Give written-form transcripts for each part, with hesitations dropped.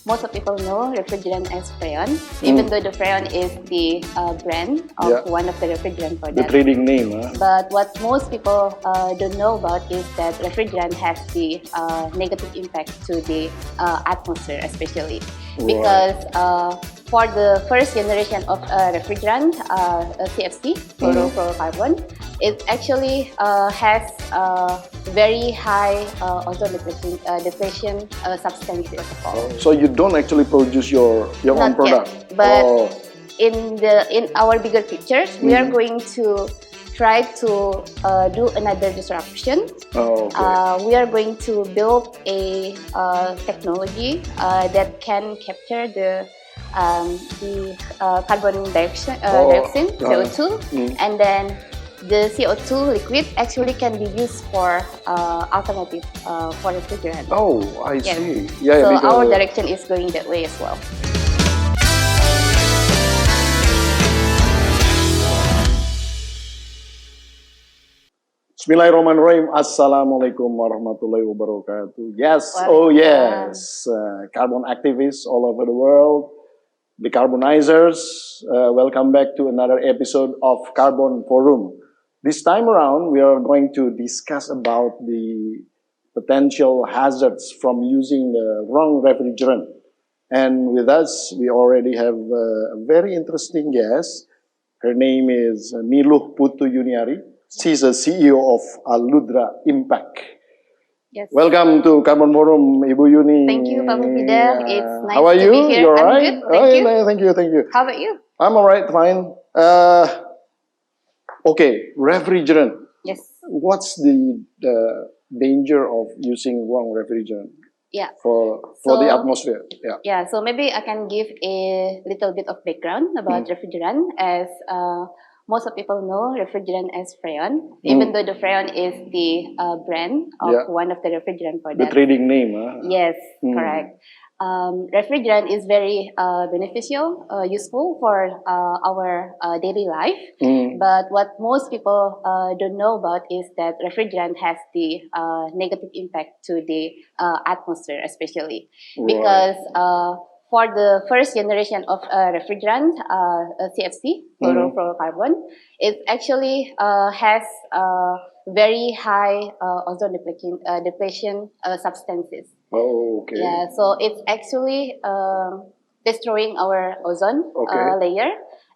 most of people know refrigerant as Freon, even though the Freon is the brand of one of the refrigerant products. The trading name, huh? But what most people don't know about is that refrigerant has the negative impact to the atmosphere, especially because for the first generation of refrigerant, CFC, fluorocarbon, it actually has very high ozone depletion substances. So you don't actually produce your own product? Yet, but in our bigger pictures, we are going to try to do another disruption. We are going to build a technology that can capture the carbon dioxide, CO2, and then the CO2 liquid actually can be used for alternative for refrigerant. Oh, I see. Yeah, so our direction is going that way as well. Bismillahirrahmanirrahim. Assalamualaikum warahmatullahi wabarakatuh. Yes, yes. Carbon activists all over the world, decarbonizers, welcome back to another episode of Carbon Forum. This time around, we are going to discuss about the potential hazards from using the wrong refrigerant. And with us, we already have a very interesting guest. Her name is Niluh Putu Yuniari. She's the CEO of Aludra Impact. Yes. Welcome to Carbon Forum, Ibu Yuni. Thank you, Poempida. It's nice How are to you? be here. You're I'm right? good. Thank you. Thank you. Thank you. How about you? I'm all right. Fine. Okay, refrigerant. Yes. What's the danger of using wrong refrigerant? Yeah. For the atmosphere. Yeah. Yeah. So maybe I can give a little bit of background about refrigerant, as most of people know refrigerant as Freon, even though the Freon is the brand of one of the refrigerant products. The trading name, huh? Yes, correct. Refrigerant is very beneficial, useful for our daily life. But what most people don't know about is that refrigerant has the negative impact to the atmosphere, especially because for the first generation of refrigerant, CFC, fluorocarbon, it actually has very high ozone depletion substances. Oh, okay. Yeah, so it's actually destroying our ozone layer.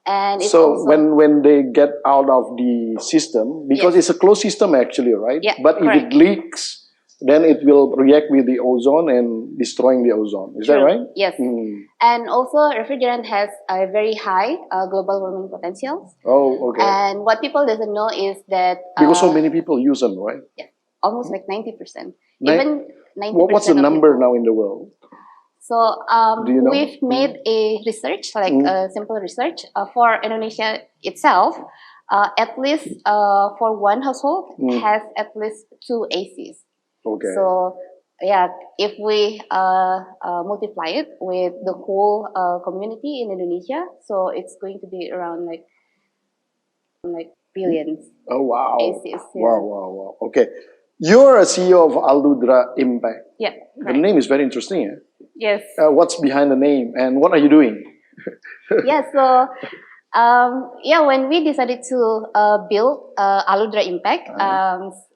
And it's so also, when they get out of the system, because it's a closed system actually, right? Yeah, but if it leaks, then it will react with the ozone and destroying the ozone. Is that right? Yes. And also, refrigerant has a very high global warming potential. Oh, okay. And what people doesn't know is that because so many people use them, right? Yeah, almost like 90%. Even 90%. What's the number now in the world? So do you know? We've made a research, like a simple research for Indonesia itself. At least for one household has at least 2 ACs. Okay. So yeah, if we multiply it with the whole community in Indonesia, so it's going to be around like billions. Oh wow! ACs, Wow! Okay, you're a CEO of Aludra Impact. Yeah. The name is very interesting. Eh? Yes. What's behind the name, and what are you doing? Yeah. So. When we decided to build Aludra Impact,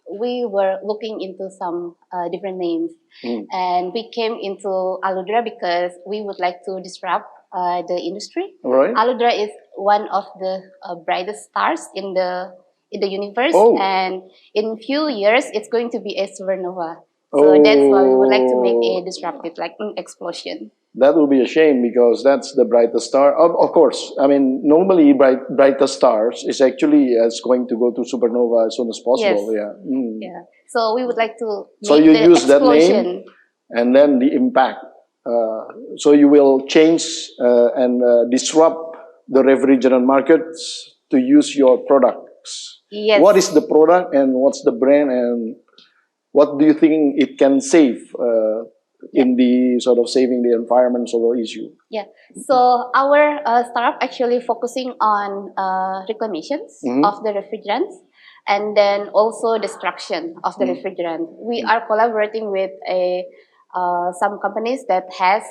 we were looking into some different names. And we came into Aludra because we would like to disrupt the industry. Right. Aludra is one of the brightest stars in the universe. And in few years, it's going to be a supernova. So that's why we would like to make a disruptive, like an explosion. That will be a shame because that's the brightest star. Of course, I mean, normally brightest stars is actually going to go to supernova as soon as possible. Yes. Yeah. So we would like to make so you the use explosion. That name and then the impact. So you will change and disrupt the refrigerant markets to use your products. Yes. What is the product and what's the brand and what do you think it can save in the sort of saving the environment sort of issue? Yeah. So our startup actually focusing on reclamations of the refrigerants and then also destruction of the refrigerant. We are collaborating with a some companies that have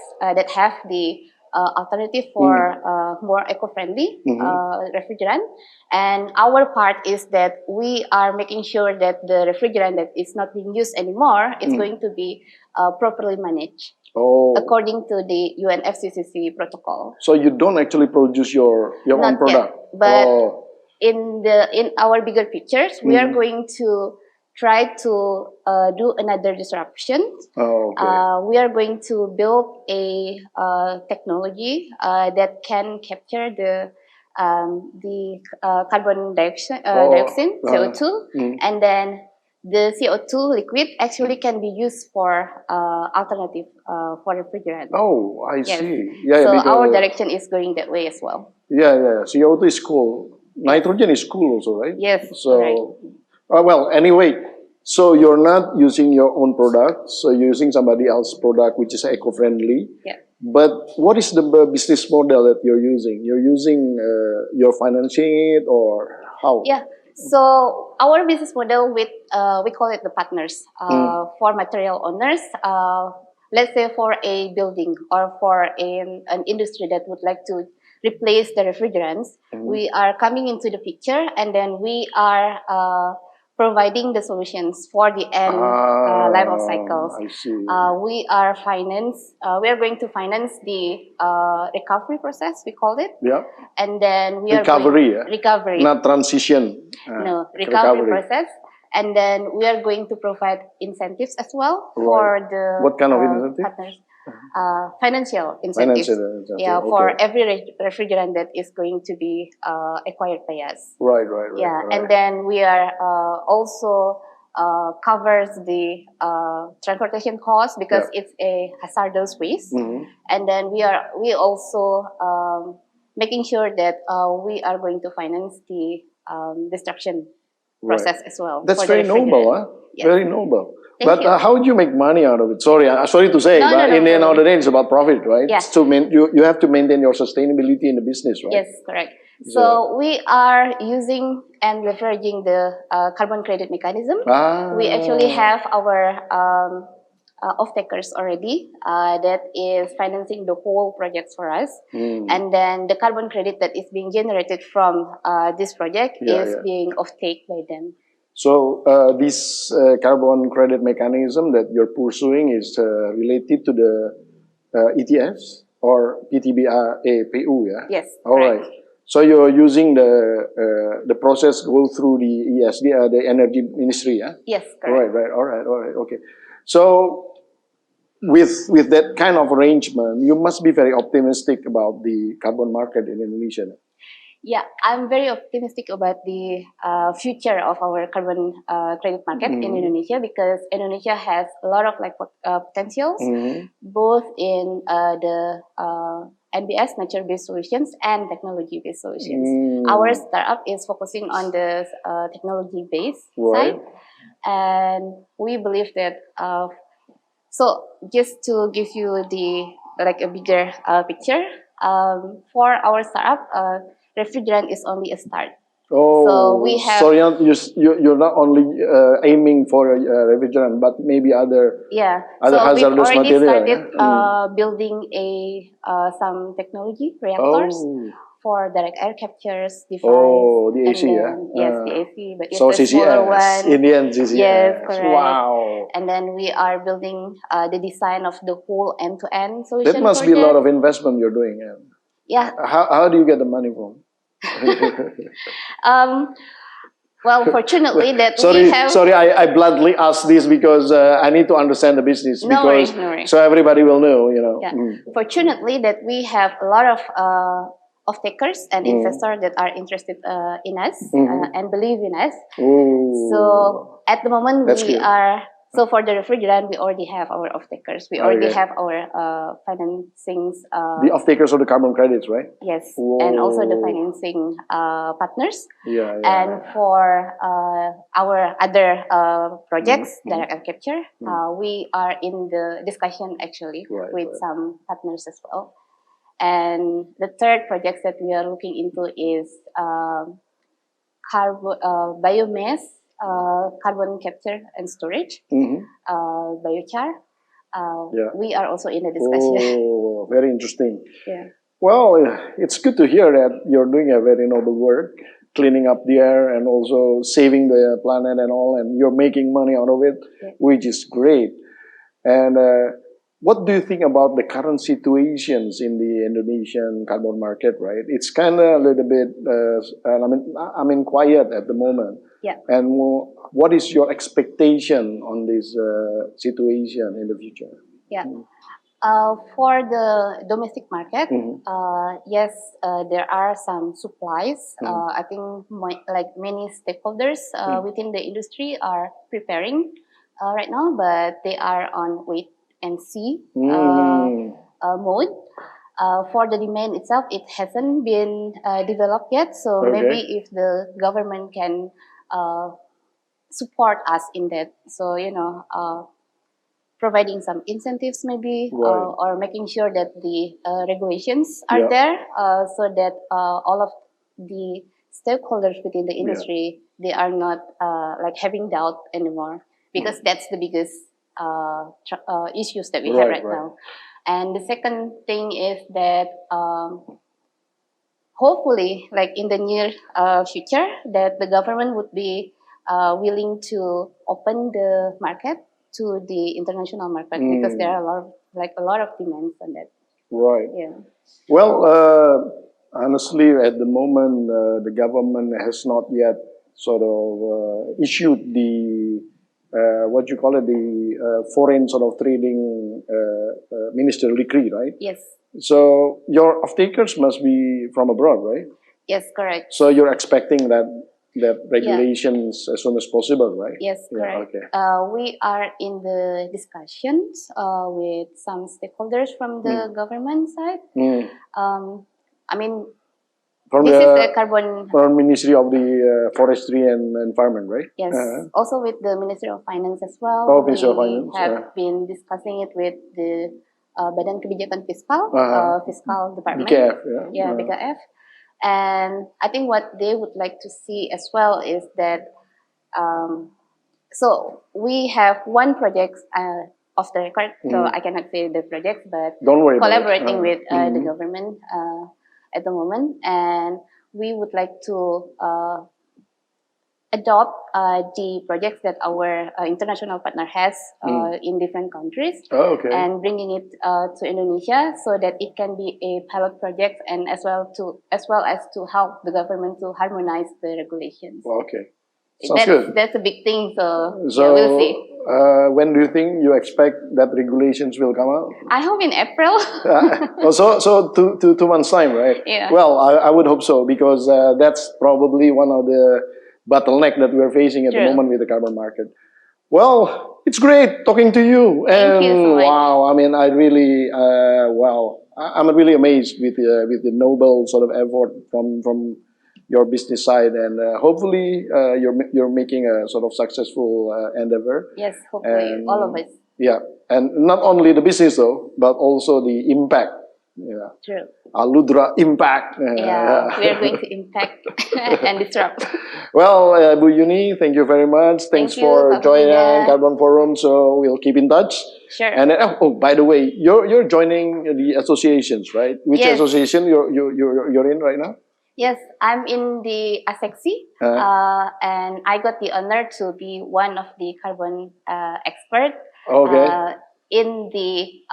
the alternative for more eco-friendly refrigerant, and our part is that we are making sure that the refrigerant that is not being used anymore is going to be properly managed according to the UNFCCC protocol. So you don't actually produce your own product, but in our bigger pictures, we are going to try to do another disruption. We are going to build a technology that can capture the carbon dioxide, CO2, and then the CO2 liquid actually can be used for alternative for refrigerant. Oh, I see. Yeah, so our direction is going that way as well. Yeah. CO2 is cool. Nitrogen is cool also, right? Yes. So, right. Well, anyway, so you're not using your own product, so you're using somebody else's product which is eco-friendly. Yeah. But what is the business model that you're using? You're using you're financing it, or how? Yeah. So our business model with we call it the partners for material owners. Let's say for a building or for an industry that would like to replace the refrigerants, we are coming into the picture, and then we are providing the solutions for the end life of cycles. I see. We are going to finance the recovery process, we call it. Yeah. And then we recovery, not transition. No, recovery process. And then we are going to provide incentives as well for the what kind of incentives? Partners. Financial incentives. Yeah, for every refrigerant that is going to be acquired by us. Right. Yeah, and then we are also covers the transportation cost because it's a hazardous waste. And then we also making sure that we are going to finance the destruction process as well. That's very noble, huh? Yes. Very noble. Thank but how would you make money out of it? Sorry to say, but in the end of the day, it's about profit, right? Yeah. So you have to maintain your sustainability in the business, right? Yes, correct. So we are using and leveraging the carbon credit mechanism. We actually have our off-takers already that is financing the whole projects for us. And then the carbon credit that is being generated from this project is being off-take by them. So this carbon credit mechanism that you're pursuing is related to the ETFs or PTBA-PU, yeah? Yes. All right. So you're using the process go through the ESD, the Energy Ministry, yeah? Yes, correct. All right, okay. So with that kind of arrangement, you must be very optimistic about the carbon market in Indonesia. Yeah, I'm very optimistic about the future of our carbon credit market in Indonesia, because Indonesia has a lot of potentials, both in the NBS, nature-based solutions, and technology-based solutions. Our startup is focusing on the technology-based side, and we believe that. So just to give you a bigger picture, for our startup, refrigerant is only a start. So we have. So you're not only aiming for refrigerant, but maybe other hazardous material. So we've already started building some technology reactors for direct air captures device. Oh, the AC, Yes, the AC, but it's so the smaller one. Indian CCS. Yes, correct. Wow. And then we are building the design of the whole end-to-end solution. That must be a lot of investment you're doing. Yeah. How do you get the money from? Well, fortunately that we have... Sorry, I bluntly ask this because I need to understand the business. No worries. So everybody will know, Yeah. Fortunately that we have a lot of off-takers and investors that are interested in us and believe in us. So at the moment so for the refrigerant, we already have our off-takers. We already have our financings. The off-takers of the carbon credits, right? Yes, and also the financing partners. And for our other projects, direct air capture, we are in the discussion actually with some partners as well. And the third project that we are looking into is biomass, carbon capture and storage, biochar. we are also in the discussion. Oh, very interesting. Yeah. Well, it's good to hear that you're doing a very noble work, cleaning up the air and also saving the planet and all, and you're making money out of it, which is great. And what do you think about the current situations in the Indonesian carbon market, right? It's kind of a little bit, quiet at the moment. Yeah. And what is your expectation on this situation in the future? Yeah. For the domestic market, yes, there are some supplies. I think many stakeholders within the industry are preparing right now, but they are on wait and see mode. For the demand itself, it hasn't been developed yet. So maybe if the government can support us in that, so providing some incentives maybe, or making sure that the regulations are there, so that all of the stakeholders within the industry, they are not having doubt anymore, because that's the biggest issues that we have right now. And the second thing is that hopefully, in the near future, that the government would be willing to open the market to the international market, because there are a lot of demands on that. Right. Yeah. Well, honestly, at the moment, the government has not yet sort of issued the the foreign sort of trading ministerial decree, right? Yes. So your off-takers must be from abroad, right? Yes, correct. So you're expecting that regulations as soon as possible, right? Yes, correct. Okay. We are in the discussions with some stakeholders from the government side. From this the is a carbon... From Ministry of the Forestry and Environment, right? Yes. Also with the Ministry of Finance as well. Oh, Ministry of Finance. We have been discussing it with the Badan Kebijakan Fiskal, Fiscal Department. BKF, BKF. And I think what they would like to see as well is that, so we have one project off the record, so I cannot say the project, but don't worry, collaborating with the government at the moment, and we would like to adopt the projects that our international partner has in different countries, and bringing it to Indonesia, so that it can be a pilot project, and as well as to help the government to harmonize the regulations. Okay, sounds good. That's a big thing. So yeah, we'll see. When do you expect that regulations will come out? I hope in April. So 2 months time, right? Yeah. Well, I would hope so, because that's probably one of the bottleneck that we're facing at the moment with the carbon market. Well, it's great talking to you. Thank you so much. Wow, I mean, I'm really amazed with the noble sort of effort from your business side, and hopefully you're making a sort of successful endeavor. Yes, hopefully, all of us. Yeah, and not only the business though, but also the impact. Yeah. True. Aludra impact. Yeah, we are going to impact and disrupt. Well, Bu Yuni, thank you very much. Thanks for joining Carbon Forum. So we'll keep in touch. Sure. And by the way, you're joining the associations, right? Which association you're in right now? Yes, I'm in the ASECSI, and I got the honor to be one of the carbon experts in the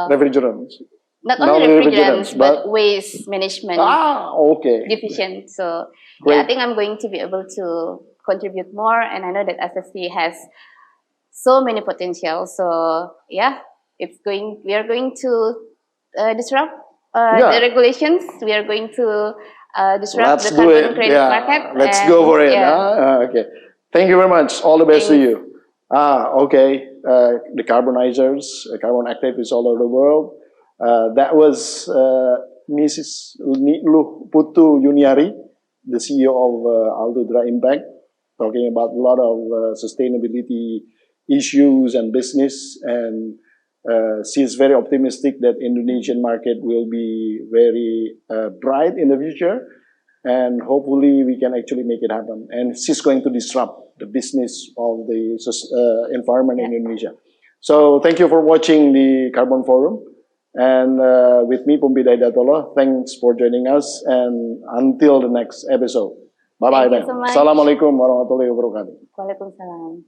refrigerants. Not only refrigerants, but waste management division. So yeah, I think I'm going to be able to contribute more, and I know that ASECSI has so many potential. So yeah, we are going to disrupt the regulations. We are going to disrupt the carbon credit market. Let's go for it. Okay. Thank you very much. All the best to you. The carbonizers, carbon activists all over the world. That was Mrs. Putu Yuniari, the CEO of Aludra Impact, talking about a lot of sustainability issues and business, and she's very optimistic that Indonesian market will be very bright in the future, and hopefully we can actually make it happen. And she's going to disrupt the business of the environment in Indonesia. So thank you for watching the Carbon Forum. And with me, Puempida Hidayatulloh, thanks for joining us. And until the next episode. Bye-bye then. Thank you so much. Assalamualaikum warahmatullahi wabarakatuh. Waalaikumsalam.